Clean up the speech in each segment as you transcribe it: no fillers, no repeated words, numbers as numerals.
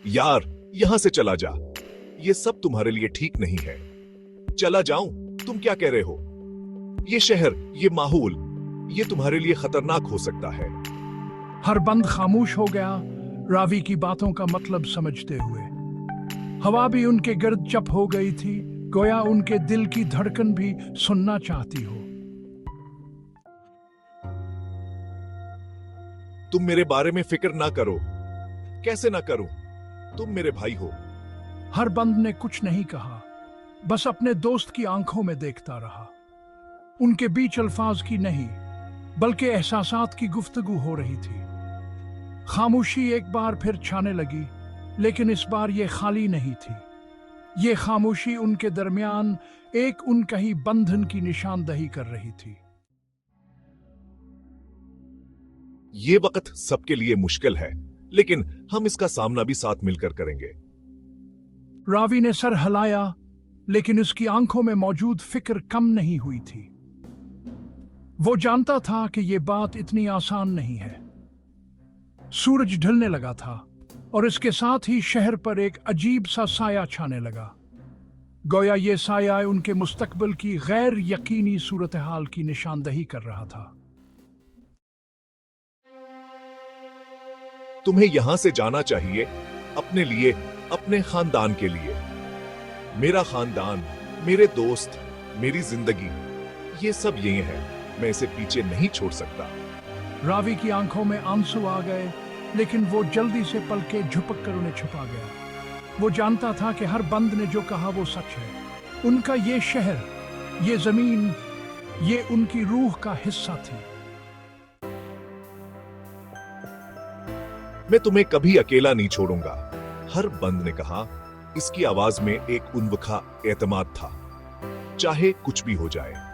यार, यहां से चला जा। ये सब तुम्हारे लिए ठीक नहीं है। चला जाऊं? तुम क्या कह रहे हो? ये शहर, ये माहौल, ये तुम्हारे लिए खतरनाक हो सकता है। हर बंद खामोश हो गया, रावी की बातों का मतलब समझते हुए। हवा भी उनके गिर्द चप हो गई थी, गोया उनके दिल की धड़कन भी सुनना चाहती हो। तुम मेरे बारे में फिक्र ना करो। कैसे ना करूं? तुम मेरे भाई हो। हर बंद ने कुछ नहीं कहा, बस अपने दोस्त की आंखों में देखता रहा। उनके बीच अल्फाज की नहीं, बल्कि एहसासात की गुफ्तगू हो रही थी। खामोशी एक बार फिर छाने लगी, लेकिन इस बार ये खाली नहीं थी। ये खामोशी उनके दरमियान एक उनकही बंधन की निशानदही कर रही थी। ये वक्त सबके लिए मुश्किल है, लेकिन हम इसका सामना भी साथ मिलकर करेंगे। रावी ने सर हिलाया, लेकिन उसकी आंखों में मौजूद फिक्र कम नहीं हुई थी। वो जानता था कि यह बात इतनी आसान नहीं है। सूरज ढलने लगा था और इसके साथ ही शहर पर एक अजीब सा साया छाने लगा। गोया ये साया उनके मुस्तकबिल की गैर यकीनी सूरत हाल की निशानदही कर रहा था। तुम्हें यहां से जाना चाहिए, अपने लिए, अपने खानदान के लिए। मेरा खानदान, मेरे दोस्त, मेरी जिंदगी, ये सब यही है। मैं इसे पीछे नहीं छोड़ सकता। रावी की आंखों में आंसू आ गए, लेकिन वो जल्दी से पलके झुपक कर उन्हें छुपा गया। वो जानता था कि हर बंद ने जो कहा वो सच है। उनका ये शहर, ये जमीन, ये उनकी रूह का हिस्सा थी। मैं तुम्हें कभी अकेला नहीं छोड़ूंगा, हर बंद ने कहा। इसकी आवाज में एक उन्वखा एतमाद था, चाहे कुछ भी हो जाए।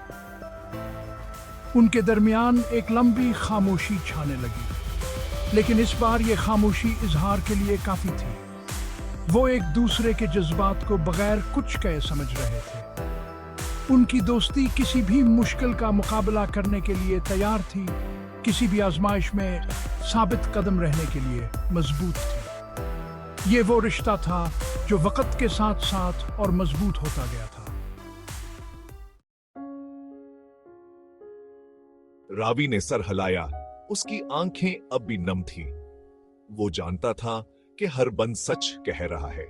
उनके दरमियान एक लंबी खामोशी छाने लगी, लेकिन इस बार ये खामोशी इजहार के लिए काफी थी। वो एक दूसरे के जज्बात को बगैर कुछ कहे समझ रहे थे। उनकी दोस्ती किसी भी मुश्किल का मुकाबला करने के लिए तैयार थी, किसी भी आजमाइश में साबित कदम रहने के लिए मजबूत थी। ये वो रिश्ता था जो वक्त के साथ साथ और मजबूत होता गया था। रावी ने सर हिलाया, उसकी आंखें अब भी नम थीं। वो जानता था कि हर बंद सच कह रहा है।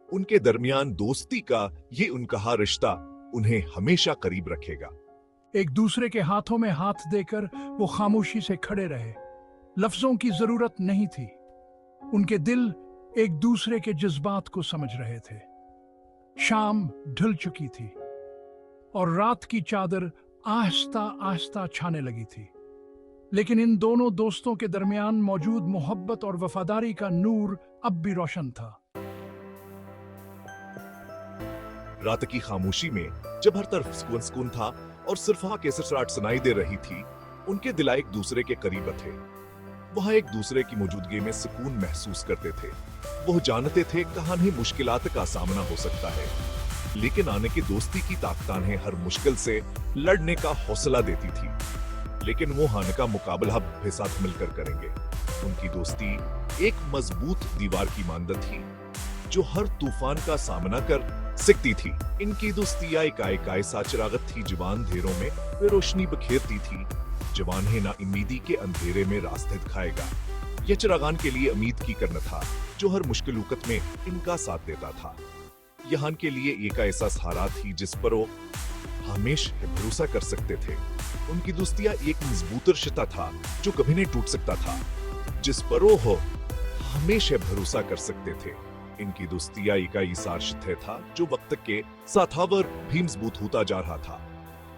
उनके दरमियान दोस्ती का ये उनका रिश्ता उन्हें हमेशा करीब रखेगा। एक दूसरे के हाथों में हाथ देकर वो खामोशी से खड़े रहे। लफ्जों की जरूरत नहीं थी, उनके दिल एक दूसरे के जज्बात को समझ रहे थे। शाम ढल चुकी थी और रात की चादर आहिस्ता आहिस्ता छाने लगी थी, लेकिन इन दोनों दोस्तों के दरमियान मौजूद मोहब्बत और वफादारी का नूर अब भी रोशन था। रात की खामोशी में जब हर तरफ सुकून सुकून था और सिर्फ वहां के सराहट सुनाई दे रही थी, उनके दिल एक दूसरे के करीब थे। वहां एक दूसरे की मौजूदगी में सुकून महसूस करते थे। वो जानते थे कहां नहीं मुश्किलात का सामना हो सकता है, लेकिन आने की दोस्ती की ताकतान हर मुश्किल से लड़ने का हौसला देती थी। लेकिन वो हाने का मुकाबला भी साथ मिलकर करेंगे। उनकी दोस्ती एक मजबूत दीवार की मानद थी जो हर तूफान का सामना कर सकती थी। इनकी दोस्ती एक सा चिरागत थी, जवान धेरों में वे रोशनी बखेरती थी। जवान है ना उम्मीदी के अंधेरे में रास्ते दिखाएगा। यह चिरागान के लिए उम्मीद की करना था जो हर मुश्किल वक्त में इनका साथ देता था। यहाँ के लिए एक ऐसा सहारा थी जिस पर वो हमेशा भरोसा कर सकते थे। उनकी दोस्तियां एक मजबूत रिश्ता था जो कभी नहीं टूट सकता था, जिस पर वो हमेशा भरोसा कर सकते थे। इनकी दोस्तियां एक ऐसा रिश्ता था जो वक्त के साथावर भी मजबूत होता जा रहा था।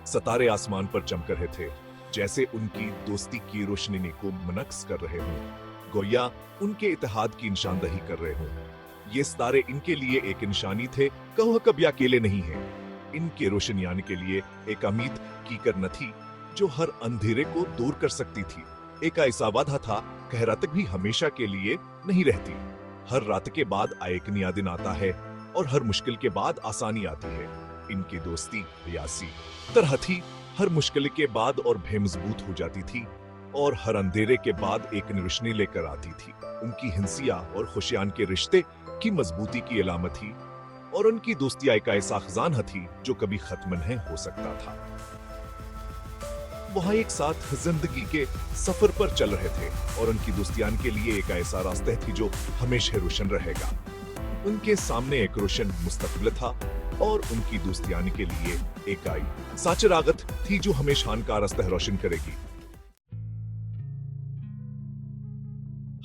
सितारे आसमान पर चमक रहे थे, जैसे उनकी दोस्ती की रोशनी को मनक्स कर रहे हों, गोया उनके इत्तेहाद की निशानदही कर रहे हों। ये सितारे इनके लिए एक निशानी थे, कहो कभी अकेले नहीं है। इनके रोशनी आने के लिए एक उम्मीद की करना थी जो हर अंधेरे को दूर कर सकती थी। एक ऐसा वादा था कि रात भी हमेशा के लिए नहीं रहती। हर रात के बाद एक नया दिन आता है और हर मुश्किल के बाद आसानी आती है। इनकी दोस्ती रियासी तरह थी, हर मुश्किल के बाद और बेमजबूत हो जाती थी। और हर अंधेरे के बाद एक रोशनी लेकर आती थी। उनकी हिंसिया और खुशियान के रिश्ते की मजबूती की अलामत थी और उनकी दोस्तियां एक ऐसा खजाना थी जो कभी खत्म नहीं हो सकता था। वहां एक साथ जिंदगी के सफर पर चल रहे थे और उनकी दोस्तियान के लिए एक ऐसा रास्ता थी जो हमेशा रोशन रहेगा। उनके सामने एक रोशन मुस्तकबिल था और उनकी दोस्तियान के लिए एक आई साच रागत थी जो हमेशा का रास्ता रोशन करेगी।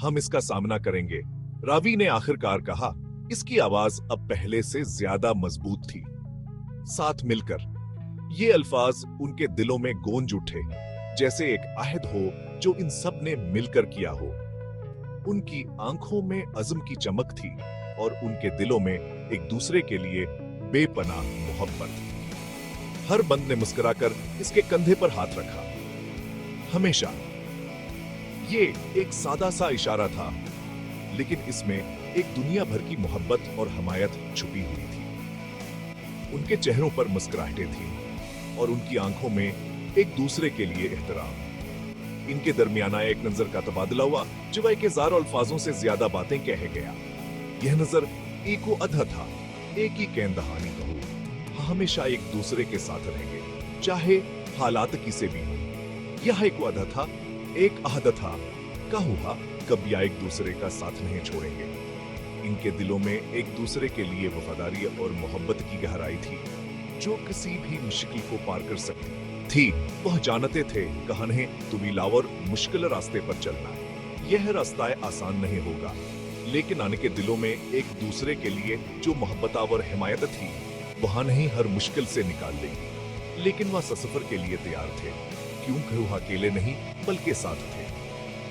हम इसका सामना करेंगे, रावी ने आखिरकार कहा। इसकी आवाज अब पहले से ज्यादा मजबूत थी। साथ मिलकर ये अल्फाज उनके दिलों में गूंज उठे, जैसे एक अहद हो जो इन सब ने मिलकर किया हो। उनकी आंखों में अज़्म की चमक थी और उनके दिलों में एक दूसरे के लिए बेपनाह मोहब्बत। हर बंद ने मुस्कुराकर इसके कंधे पर हाथ रखा। हमेशा ये एक सादा सा इशारा था, लेकिन इसमें एक दुनिया भर की मोहब्बत और हमायत छुपी हुई थी। उनके चेहरों पर मुस्कुराहटें थी और उनकी आंखों में एक दूसरे के लिए एहतराम। इनके दरमियाना एक नजर का तबादला हुआ जो एक हजारों अल्फाजों से ज्यादा बातें कह गया। यह नजर एक अधा था, एक ही कैन दहानी कहो, हमेशा एक दूसरे के साथ रहेंगे, चाहे हालात किसे भी हो। यह एक वादा था, एक अहद था, कहुआ कभी एक दूसरे का साथ नहीं छोड़ेंगे। इनके दिलों में एक दूसरे के लिए वफादारी और मोहब्बत की गहराई थी जो किसी भी मुश्किल को पार कर सकती थी। वह जानते थे कहने तुबिलावर मुश्किल रास्ते पर चलना है। यह रास्ता आसान नहीं होगा, लेकिन आने के दिलों में एक दूसरे के लिए जो मोहब्बत और हिमायत थी वहां नहीं हर मुश्किल से निकाल देगी। लेकिन वह सफर के लिए तैयार थे, क्योंकि वह अकेले नहीं बल्कि साथ थे।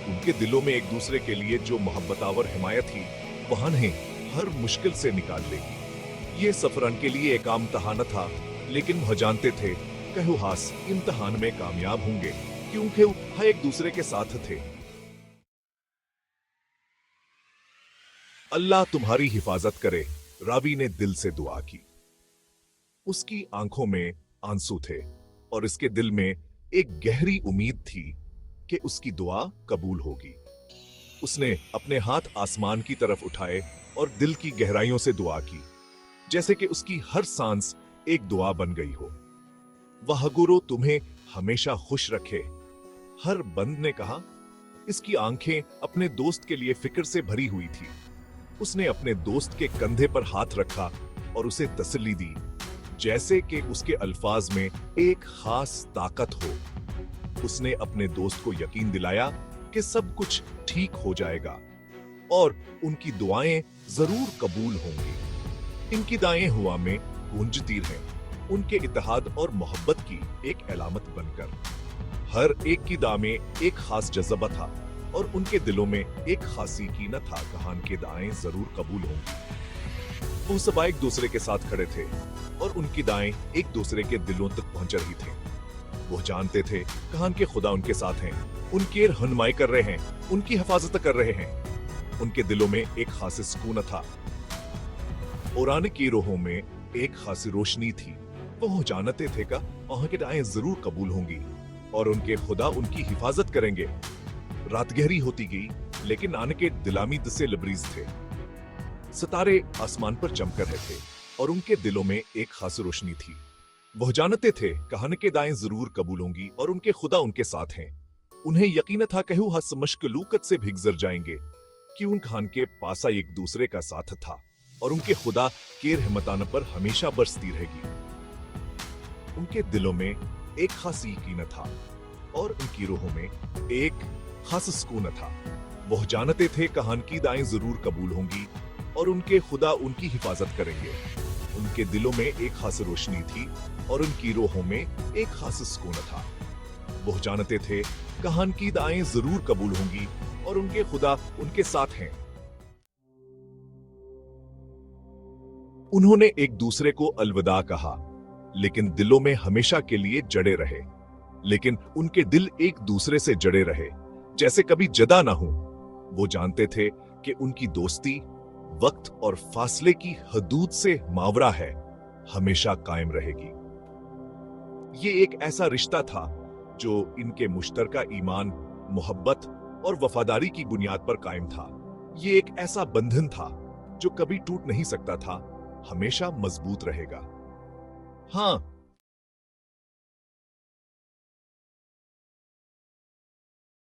उनके दिलों में एक दूसरे के लिए जो मोहब्बत और हिमायत थी वहां नहीं हर मुश्किल से निकाल लेगी। ये सफर उनके लिए एक आम इम्तिहान था, लेकिन वह जानते थे कि वह हास इम्तिहान में कामयाब होंगे, क्योंकि वह एक दूसरे के साथ थे। अल्लाह तुम्हारी हिफाजत करे, रावी ने दिल से दुआ की। उसकी आंखों में आंसू थे और इसके दिल में एक गहरी उम्मीद थी कि उसकी दुआ कबूल होगी। उसने अपने हाथ आसमान की तरफ उठाए और दिल की गहराइयों से दुआ की, जैसे कि उसकी हर सांस एक दुआ बन गई हो। वह गुरु तुम्हें हमेशा खुश रखे, हर बंद ने कहा। इसकी आंखें अपने दोस्त के लिए फिक्र से भरी हुई थी। उसने अपने दोस्त के कंधे पर हाथ रखा और उसे तसल्ली दी, जैसे कि उसके अल्फाज में एक खास ताकत हो। उसने अपने दोस्त को यकीन दिलाया कि सब कुछ ठीक हो जाएगा और उनकी दुआएं जरूर कबूल होंगी। इनकी दाएं हवा में गूंजती रहें, उनके इत्तेहाद और मोहब्बत की एक अलामत बनकर। हर एक की दाएं में एक खास जज्बा था और उनके दिलों में एक खासी यकीन था कहान के दाएं जरूर कबूल होंगी। वो सब एक दूसरे के साथ खड़े थे और उनकी दाएं एक दूसरे के दिलों तक पहुंच रही थी। वो जानते थे कहान के खुदा उनके साथ हैं, उनकी रहनुमाई कर रहे हैं, उनकी हिफाजत कर रहे हैं। उनके दिलों में एक खास सुकून था और आने की रोहों में एक खासी रोशनी थी। वो जानते थे का वहां के दाएं जरूर कबूल होंगी और उनके खुदा उनकी हिफाजत करेंगे। रात गहरी होती गई, लेकिन आने के दिलामी से लबरीज थे। सितारे आसमान पर चमक रहे थे और उनके दिलों में एक खास रोशनी थी। वह जानते थे कहानी के दाएं जरूर कबूल होंगी और उनके खुदा उनके साथ हैं। उन्हें यकीन था कि वो हस मशकलूकत से भी गुजर जाएंगे, कि उन खान के पासा एक दूसरे का साथ था और उनके खुदा के रहमतान पर हमेशा बरसती रहेगी। उनके दिलों में एक खास यकीन था और उनकी रूहों में एक खास सुकून था। वह जानते थे कहान की दाएं जरूर कबूल होंगी और उनके खुदा उनकी हिफाजत करेंगे। उनके दिलों में एक खास रोशनी थी और उनकी रूहों में एक खास सुकून था। वो जानते थे कहान की दाएं जरूर कबूल होंगी और उनके खुदा उनके साथ हैं। उन्होंने एक दूसरे को अलविदा कहा, लेकिन दिलों में हमेशा के लिए जड़े रहे। लेकिन उनके दिल एक दूसरे से जड़े रहे, जैसे कभी जदा ना हो। वो जानते थे कि उनकी दोस्ती वक्त और फासले की हदूद से मावरा है, हमेशा कायम रहेगी। ये एक ऐसा रिश्ता था जो इनके मुश्तरका ईमान मोहब्बत और वफादारी की बुनियाद पर कायम था। ये एक ऐसा बंधन था जो कभी टूट नहीं सकता था, हमेशा मजबूत रहेगा। हाँ,